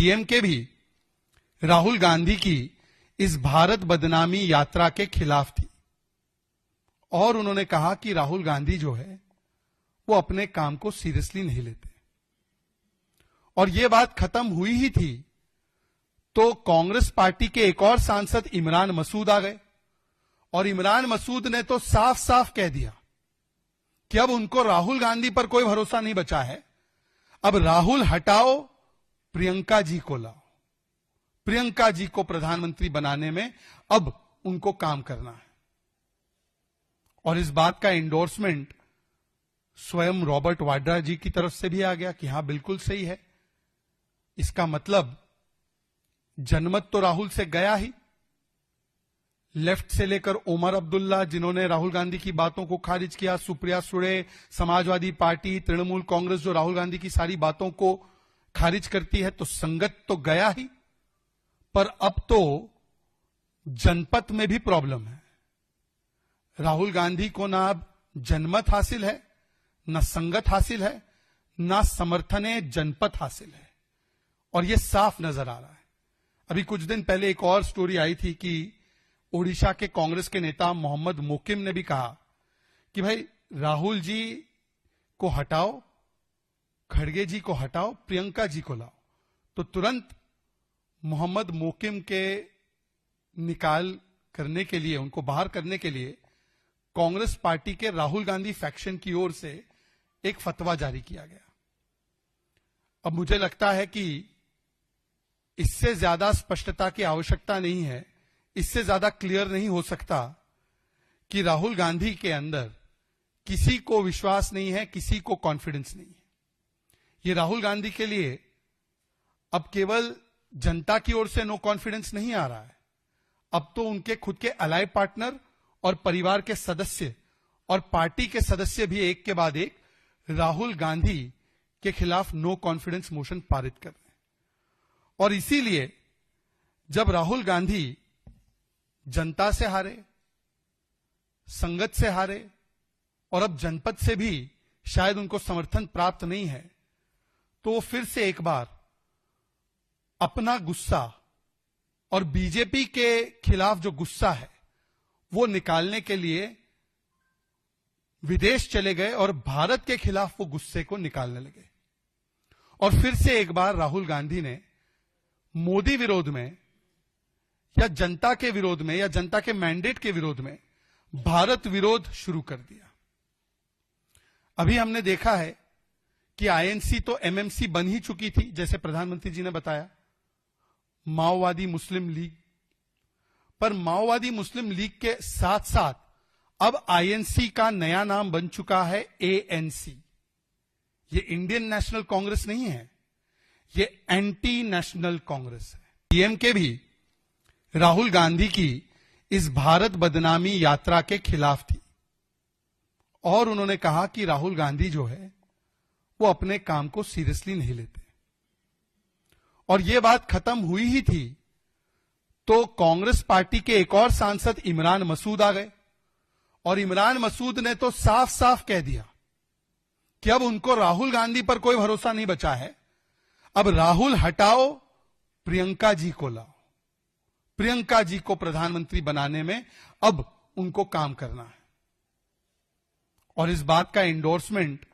DMK भी राहुल गांधी की इस भारत बदनामी यात्रा के खिलाफ थी और उन्होंने कहा कि राहुल गांधी जो है वो अपने काम को सीरियसली नहीं लेते। और यह बात खत्म हुई ही थी तो कांग्रेस पार्टी के एक और सांसद इमरान मसूद आ गए और इमरान मसूद ने तो साफ साफ कह दिया कि अब उनको राहुल गांधी पर कोई भरोसा नहीं बचा है। अब राहुल हटाओ, प्रियंका जी को लाओ। प्रियंका जी को प्रधानमंत्री बनाने में अब उनको काम करना है। और इस बात का एंडोर्समेंट स्वयं रॉबर्ट वाड्रा जी की तरफ से भी आ गया कि हां बिल्कुल सही है। इसका मतलब जनमत तो राहुल से गया ही। लेफ्ट से लेकर ओमर अब्दुल्ला जिन्होंने राहुल गांधी की बातों को खारिज किया, सुप्रिया सुळे, समाजवादी पार्टी, तृणमूल कांग्रेस जो राहुल गांधी की सारी बातों को खारिज करती है, तो संगत तो गया ही। पर अब तो जनपद में भी प्रॉब्लम है। राहुल गांधी को ना अब जनमत हासिल है, ना संगत हासिल है, ना समर्थन जनपद हासिल है। और यह साफ नजर आ रहा है। अभी कुछ दिन पहले एक और स्टोरी आई थी कि ओडिशा के कांग्रेस के नेता मोहम्मद मोकिम ने भी कहा कि भाई राहुल जी को हटाओ, खड़गे जी को हटाओ, प्रियंका जी को लाओ। तो तुरंत मोहम्मद मोकिम के निकाल करने के लिए, उनको बाहर करने के लिए कांग्रेस पार्टी के राहुल गांधी फैक्शन की ओर से एक फतवा जारी किया गया। अब मुझे लगता है कि इससे ज्यादा स्पष्टता की आवश्यकता नहीं है, इससे ज्यादा क्लियर नहीं हो सकता कि राहुल गांधी के अंदर किसी को विश्वास नहीं है, किसी को कॉन्फिडेंस नहीं है। ये राहुल गांधी के लिए अब केवल जनता की ओर से नो कॉन्फिडेंस नहीं आ रहा है, अब तो उनके खुद के अलाइ पार्टनर और परिवार के सदस्य और पार्टी के सदस्य भी एक के बाद एक राहुल गांधी के खिलाफ नो कॉन्फिडेंस मोशन पारित कर रहे हैं। और इसीलिए जब राहुल गांधी जनता से हारे, संगत से हारे और अब जनपद से भी शायद उनको समर्थन प्राप्त नहीं है, तो वो फिर से एक बार अपना गुस्सा और बीजेपी के खिलाफ जो गुस्सा है वो निकालने के लिए विदेश चले गए और भारत के खिलाफ वो गुस्से को निकालने लगे। और फिर से एक बार राहुल गांधी ने मोदी विरोध में या जनता के विरोध में या जनता के मैंडेट के विरोध में भारत विरोध शुरू कर दिया। अभी हमने देखा है कि आईएनसी तो एमएमसी बन ही चुकी थी, जैसे प्रधानमंत्री जी ने बताया, माओवादी मुस्लिम लीग। पर माओवादी मुस्लिम लीग के साथ साथ अब आईएनसी का नया नाम बन चुका है एएनसी। ये इंडियन नेशनल कांग्रेस नहीं है, ये एंटी नेशनल कांग्रेस है। डीएमके भी राहुल गांधी की इस भारत बदनामी यात्रा के खिलाफ थी और उन्होंने कहा कि राहुल गांधी जो है वो अपने काम को सीरियसली नहीं लेते। और यह बात खत्म हुई ही थी तो कांग्रेस पार्टी के एक और सांसद इमरान मसूद आ गए और इमरान मसूद ने तो साफ साफ कह दिया कि अब उनको राहुल गांधी पर कोई भरोसा नहीं बचा है। अब राहुल हटाओ, प्रियंका जी को लाओ। प्रियंका जी को प्रधानमंत्री बनाने में अब उनको काम करना है। और इस बात का एंडोर्समेंट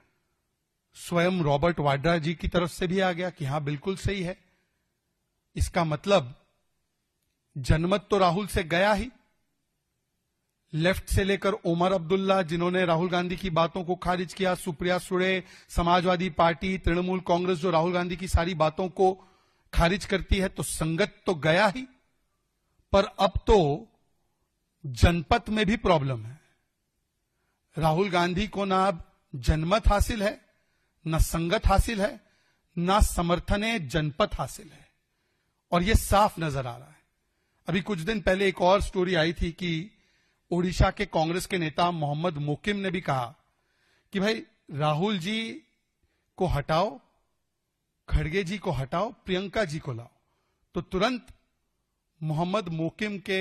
स्वयं रॉबर्ट वाड्रा जी की तरफ से भी आ गया कि हां बिल्कुल सही है। इसका मतलब जनमत तो राहुल से गया ही। लेफ्ट से लेकर ओमर अब्दुल्ला जिन्होंने राहुल गांधी की बातों को खारिज किया, सुप्रिया सुळे, समाजवादी पार्टी, तृणमूल कांग्रेस जो राहुल गांधी की सारी बातों को खारिज करती है, तो संगत तो गया ही। पर अब तो जनपद में भी प्रॉब्लम है। राहुल गांधी को ना अब जनमत हासिल है, ना संगत हासिल है, ना समर्थन जनपद हासिल है। और यह साफ नजर आ रहा है। अभी कुछ दिन पहले एक और स्टोरी आई थी कि ओडिशा के कांग्रेस के नेता मोहम्मद मोकिम ने भी कहा कि भाई राहुल जी को हटाओ, खड़गे जी को हटाओ, प्रियंका जी को लाओ। तो तुरंत मोहम्मद मोकिम के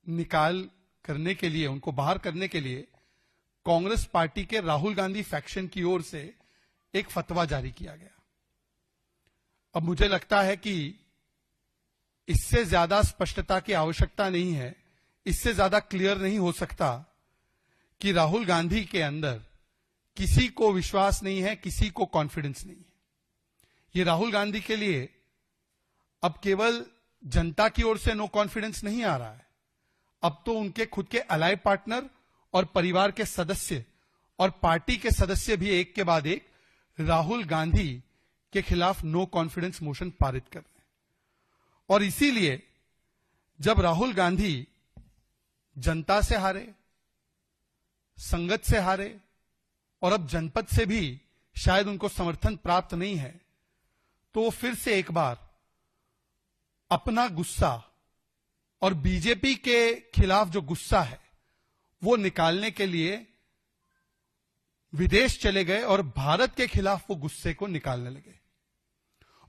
निकाल करने के लिए, उनको बाहर करने के लिए कांग्रेस पार्टी के राहुल गांधी फैक्शन की ओर से एक फतवा जारी किया गया। अब मुझे लगता है कि इससे ज्यादा स्पष्टता की आवश्यकता नहीं है, इससे ज्यादा क्लियर नहीं हो सकता कि राहुल गांधी के अंदर किसी को विश्वास नहीं है, किसी को कॉन्फिडेंस नहीं है। ये राहुल गांधी के लिए अब केवल जनता की ओर से नो कॉन्फिडेंस नहीं आ रहा है, अब तो उनके खुद के अलाय पार्टनर और परिवार के सदस्य और पार्टी के सदस्य भी एक के बाद एक राहुल गांधी के खिलाफ नो कॉन्फिडेंस मोशन पारित कर रहे हैं। और इसीलिए जब राहुल गांधी जनता से हारे, संगत से हारे और अब जनपद से भी शायद उनको समर्थन प्राप्त नहीं है, तो वो फिर से एक बार अपना गुस्सा और बीजेपी के खिलाफ जो गुस्सा है वो निकालने के लिए विदेश चले गए और भारत के खिलाफ वो गुस्से को निकालने लगे।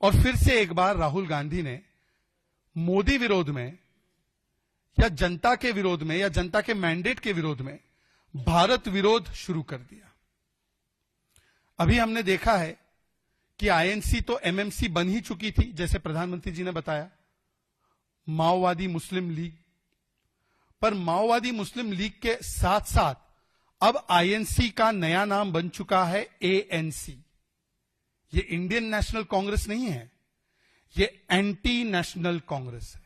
और फिर से एक बार राहुल गांधी ने मोदी विरोध में या जनता के विरोध में या जनता के मैंडेट के विरोध में भारत विरोध शुरू कर दिया। अभी हमने देखा है कि आईएनसी तो एमएमसी बन ही चुकी थी, जैसे प्रधानमंत्री जी ने बताया, माओवादी मुस्लिम लीग। पर माओवादी मुस्लिम लीग के साथ साथ अब आईएनसी का नया नाम बन चुका है एएनसी। ये इंडियन नेशनल कांग्रेस नहीं है, ये एंटी नेशनल कांग्रेस है।